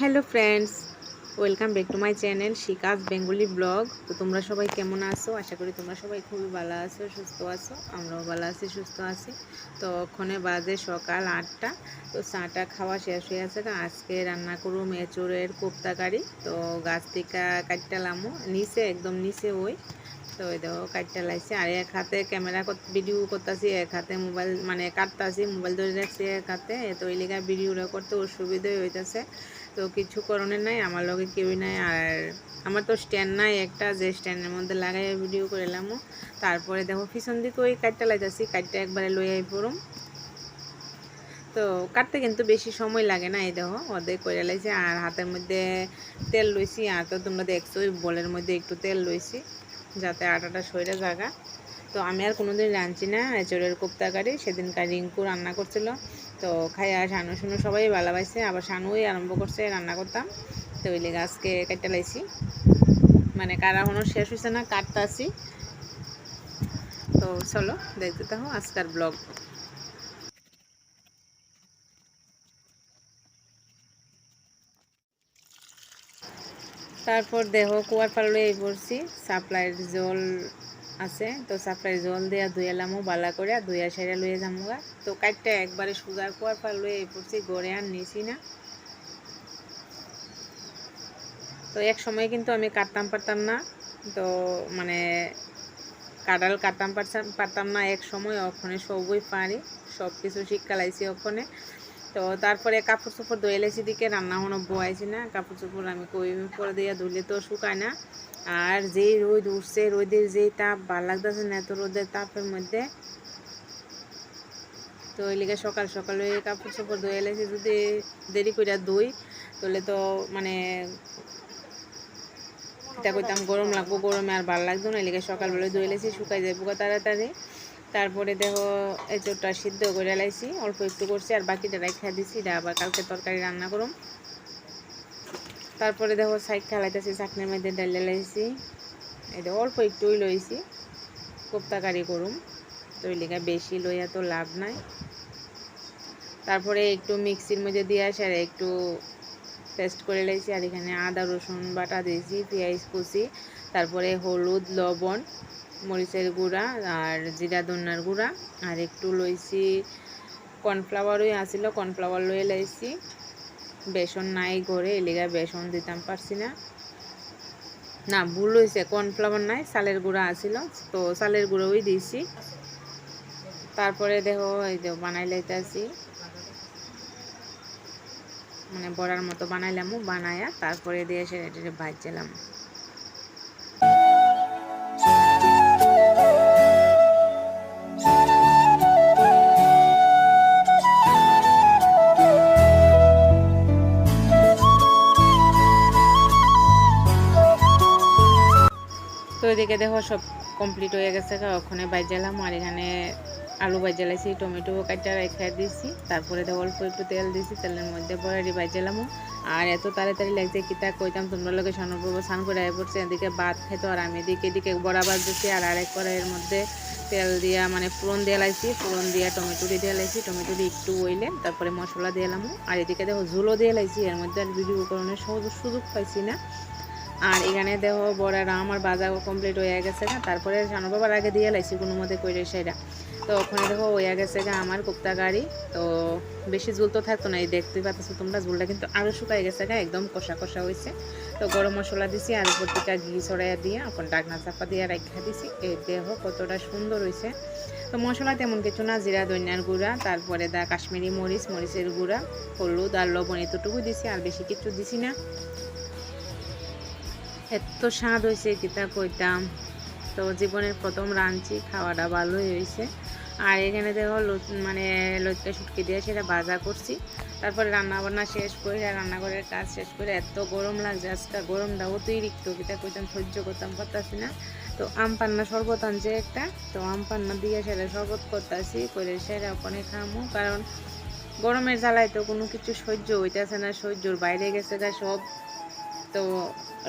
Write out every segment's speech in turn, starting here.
Hello friends, welcome back to my channel শিকাস Bengali blog. তো তোমরা সবাই কেমন আছো? আশা করি তোমরা সবাই খুবই ভালো আছো, সুস্থ আছো। আমরাও ভালো আছি, সুস্থ আছি। তো ওখানে বাজে সকাল 8টা। তো চাটা খাওয়া শেষ হয়ে আছে। আজকে রান্না করবো মেচুরের কোপ্তা কারি। তো গাছ থেকে কাটটালামও নিচে, একদম নিচে ওই। তো ওই দেখো কাটটা লাগছে, আর এক হাতে ক্যামেরা ভিডিও করতেছি, এক হাতে মোবাইল মানে কাটতেছি, মোবাইল ধরে রাখছি এক হাতে। তো ওই লিগা ভিডিওটা করতে অসুবিধাই হইতেছে। তো কিছু করণের নাই, আমার লগে কেউই নাই। আর আমার তো স্ট্যান্ড নাই একটা, যে স্ট্যান্ডের মধ্যে লাগাই ভিডিও করে এলামও। তারপরে দেখো পিছন দিকে ওই কাটটা লাইতেছি, কাটটা একবারে লই আই পড়ুম। তো কাটতে কিন্তু বেশি সময় লাগে না। এই দেখো অর্ধেক করে লাইছি, আর হাতের মধ্যে তেল লইছি। আর তো তোমরা দেখছো ওই বলের মধ্যে একটু তেল লইছি যাতে আটাটা সইরে জাগা। তো আমি আর কোনোদিন রাঁধছি না এঁচড়ের কোপ্তা কারি। সেদিনকার রিঙ্কু রান্না করছিল, তো খাইয়া শানু শুনু সবাই ভালোবাসছে। আবার শানুই আরম্ভ করছে রান্না করতাম। তো ওই লেগে আজকে কাটতে লাইছি, মানে কারা এখনো শেষ হয়েছে না, কাটতাছি। তো চলো দেখতে থাকো আজকার ব্লগ। তারপর দেখো কুয়ার পাড়লে এই পড়ছি, সাপ্লাইয়ের জল আছে। তো সাপ্লাইয়ের জল দিয়ে ধুয়েলামও বালা করে, ধুয়া সেরা লইয়ে যামুগা। তো কাটটা একবারে সুগার কুয়ার পাড়লে এই পড়ছি, গড়ে আর নিছি না। তো এক সময় কিন্তু আমি কাটতাম পারতাম না। তো মানে কাঁঠাল কাটতাম পারতাম না এক সময়, ওখানে সবই পারি, সব কিছু শিক্ষা লাইছি ওখানে। তো তারপরে কাপড় চোপড় ধুয়ে লাইছি, দিকে রান্না কোনো বয়াইছি না। কাপড় চোপড় আমি কই পরে দিয়ে ধুলে তো শুকায় না। আর যেই রোদ উঠছে, রোদের যেই তাপ ভাল লাগতেছে না, এত রোদের তাপের মধ্যে। তো ওই লিগে সকাল সকাল ওই কাপড় চোপড় ধুয়ে লাইছি। যদি দেরি করে ধুই তাহলে তো মানে এটা কইতাম গরম লাগবো, গরমে আর ভালো লাগতো না। এলিগে সকালবেলা ধুয়ে লাইছি, শুকাই যায় পোকা তাড়াতাড়ি। তারপরে দেখো এঁচোড়টা সিদ্ধ করে লাইছি, অল্প একটু করছি, আর বাকিটা রাইখা দিছি, এটা আবার কালকে তরকারি রান্না করুম। তারপরে দেখো সাইড খালাইতেছি, চাকনির মধ্যে ডালে লাইছি, এটা অল্প একটুই লইছি, কোপ্তা কারি করুম। তো ওই লিগা বেশি লইয়া তো লাভ নাই। তারপরে একটু মিক্সির মধ্যে দিয়ে আসে আর একটু পেস্ট করে লাইছি। আর এখানে আদা রসুন বাটা দিয়েছি, পেঁয়াজ কুচি, তারপরে হলুদ, লবণ, মরিচের গুঁড়া, আর জিরা ধনিয়ার গুঁড়া, আর একটু লইছি কর্নফ্লাওয়ারই আসিল, কর্নফ্লাওয়ার লয়ে লাইছি। বেসন নাই ঘরে, এলিগা বেসন দিতাম পারছি না, না ভুল হয়েছে, কর্নফ্লাওয়ার নাই, চালের গুঁড়া আসিল, তো চালের গুঁড়োই দিয়েছি। তারপরে দেখো এই যে বানাই লাইতেছি, মানে বড়ার মতো বানাইলাম, বানায়া তারপরে দিয়ে সেটা ভাজছিলাম। তো এদিকে দেখো সব কমপ্লিট হয়ে গেছে, ওখানে ভাজলাম। আর এখানে আলু ভাজালাইছি, টমেটো কাটা রেখে দিয়েছি। তারপরে দেখো অল্প একটু তেল দিয়েছি, তেলের মধ্যে বড়ারি ভাজলাম। আর এত তাড়াতাড়ি লাগছে কিতা কইতাম, তোমরা লোকে সানুর বাবা স্নান করে আয় পড়ছে, এদিকে ভাত খাইতো, আর আমি এদিকে বড়া ভাজতেছি। আর আরেক কড়াইয়ের মধ্যে তেল দিয়া মানে ফোড়ন দিয়ে লাইছি, ফোড়ন দিয়া টমেটোটি দিয়ে লাইছি, টমেটোটি একটু ওইলে তারপরে মশলা দিয়ে এলাম। আর এদিকে দেখো ঝুলো দিয়ে লাইছি, এর মধ্যে আর ভিডিও করানোর সুযোগ পাইছি না। আর এখানে দেখো বড়ারা আমার বাজা কমপ্লিট হয়ে গেছে গা। তারপরে সানু বাবার আগে দিয়ে লাইছি কোনো মতে কইরে সেটা। তো ওখানে দেখো হয়ে গেছে গা আমার কোপ্তা কারি। তো বেশি ঝুল তো থাকতো না, এই দেখতেই পাচ্ছ তোমরা, ঝুলটা কিন্তু আরও শুকাই গেছে গা, একদম কষা কষা হয়েছে। তো গরম মশলা দিছি, আর উপর থেকে ঘি ছড়াইয়া দিয়ে এখন ডাকনা চাপা দিয়ে রাখা দিছি। এই দেখো কতটা সুন্দর হয়েছে। তো মশলা তেমন কিছু না, জিরা ধনিয়ার গুঁড়া, তারপরে কাশ্মীরি মরিচের গুঁড়া, হলুদ আর লবণ এতটুকু দিছি, আর বেশি কিছু দিছি না। এত স্বাদ হয়েছে কিতা কইতাম। তো জীবনের প্রথম রাঁধছি, খাওয়াটা ভালোই হয়েছে। আর এখানে দেখো মানে লইট্টা শুটকি দিয়ে সেটা ভাজা করছি। তারপরে রান্নাবান্না শেষ করে, রান্নাঘরের কাজ শেষ করে, এত গরম লাগছে আজকে, গরমটা অতিরিক্ত কিতা কইতাম, সহ্য করতাম পারতাছি না। তো আম পান্না শরবত আনছে একটা, তো আম পান্না দিয়ে সেটা শরবত করতেছি, করে সেটা ওখানে খামো। কারণ গরমের জ্বালায় তো কোনো কিছু সহ্য হইতেছে না, সহ্যর বাইরে গেছে গা সব। তো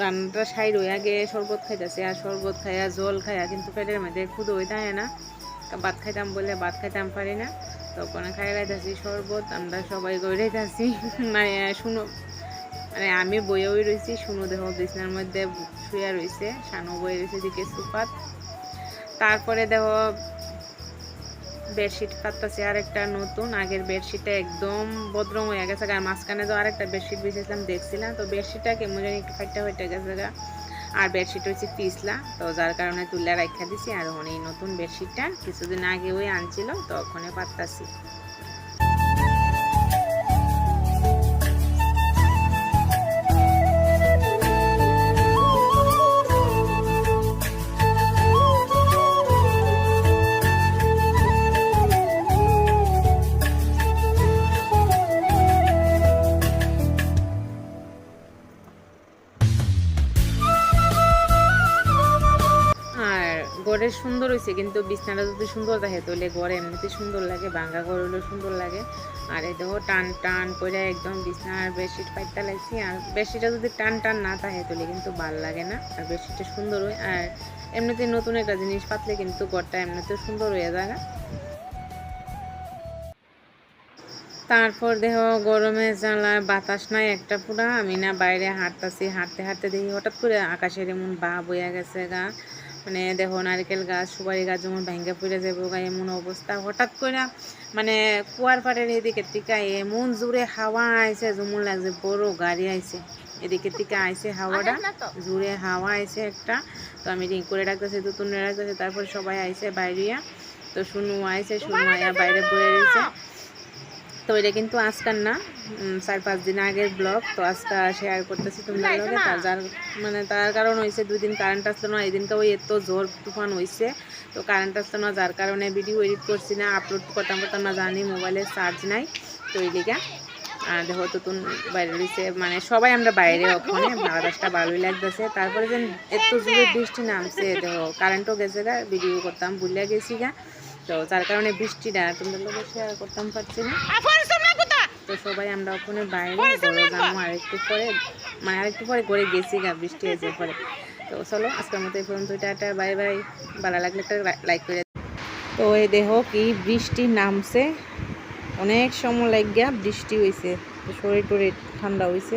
রান্নাটা সাই রয়ে আগে শরবত খাইতেছে, আর শরবত খাইয়া জল খাইয়া কিন্তু পেটের মধ্যে ক্ষুদ হইতে হয় না। ভাত খাইতাম বলে ভাত খাইতাম পারি না, তখন খাই লাইতেছি শরবত। আমরা সবাই গড়াইতেছি মানে শুনো মানে আমি বইয়েও রয়েছি, শুনু দেখো বিছনার মধ্যে শুয়ে রয়েছে, শানু বয়ে রয়েছে দিকে সুপাত। তারপরে দেখো বেডশিট পাততাছি আরেকটা নতুন, আগের বেডশিটটা একদম বদরং হয়ে গেছে। আর মাঝখানে তো আরেকটা বেডশিট বিছিয়েছিলাম দেখছিলাম, তো বেডশিটটা কেমন জানি একটু ফাইটটা হয়ে গেছে গা। আর বেডশিট হচ্ছে পিছলা, তো যার কারণে তুলে রাখা দিছি। আর অনেক নতুন বেডশিটটা কিছুদিন আগে ওই আনছিল, তো ওখানে পাততাছি। ঘরের সুন্দর হয়েছে, কিন্তু বিছনাটা যদি সুন্দর থাকে তাহলে ঘরে এমনিতে সুন্দর লাগে, ভাঙ্গা ঘর হলেও সুন্দর লাগে। আর এই দেখো টান টান করে একদম বিছনার বেডশিট পাইতে লাগছি। আর বেডশিটটা যদি টান টান না থাকে তাহলে কিন্তু ভাল লাগে না, আর বেডশিটটা সুন্দর হয়। আর এমনিতে নতুন একটা জিনিস পাতলে কিন্তু ঘরটা এমনিতে সুন্দর হয়ে যায়। তারপর দেহ গরমে জ্বালায় বাতাস নাই একটা পুরা, আমি না বাইরে হাঁটতাছি, হাঁটতে হাঁটতে দেখি হঠাৎ করে আকাশের এমন ভাব হইয়া গেছে গা। মানে দেখো নারকেল গাছ সুপারি গাছ যেমন ভাঙ্গা পড়ে যাবো গা এমন অবস্থা। হঠাৎ করে মানে কুয়ার পাড়ের এদিকের থেকে এমন জোরে হাওয়া আইছে, যেমন লাগছে বড় গাড়ি আইছে। এদিকের থেকে আইছে হাওয়াটা, জোরে হাওয়া আইছে একটা। তো আমি রিং করে রাখতেছি, দুতুনে রাখতেছি। তারপর সবাই আইছে বাইরিয়া, তো শুনু আইছে, শুনু আইয়া বাইরে বয়ে রয়েছে। তো এটা কিন্তু আজকাল না, 4-5 দিন আগের ব্লগ, তো আজকে শেয়ার করতেছি তোমরা লগে। তার কারণ হয়েছে 2 দিন কারেন্ট আসলো না, এই দিনকে ওই এত জোর তুফান হয়েছে, তো কারেন্ট আসলো না, যার কারণে ভিডিও এডিট করছি না, আপলোড করতাম না, জানি মোবাইলে চার্জ নাই, তো এই দিকে। আর দেখো তুতুন বাইরে রয়েছে, মানে সবাই আমরা বাইরে, ওখানে বাতাসটা ভালোই লাগতেছে। তারপরে যে এত জোরে বৃষ্টি নামছে, দেখো কারেন্টও গেছে গা, ভিডিও করতাম ভুলে গেছি গা, তো যার কারণে বৃষ্টিটা তোমাদের লোক শেয়ার করতাম পারছি না। তো সবাই আমরা ওখানে বাইরে যাবো আরেকটু পরে, মানে আরেকটু পরে ঘরে গেছি গা, বৃষ্টি হয়েছে পরে। তো চলো আজকের মতো এই পর্যন্ত, টাটা বাই বাই। ভালো লাগলে একটা লাইক করে। তো এই দেখো কি বৃষ্টি নামছে, অনেক সময় লাগিয়া বৃষ্টি হয়েছে, শরীর টরীর ঠান্ডা হয়েছে।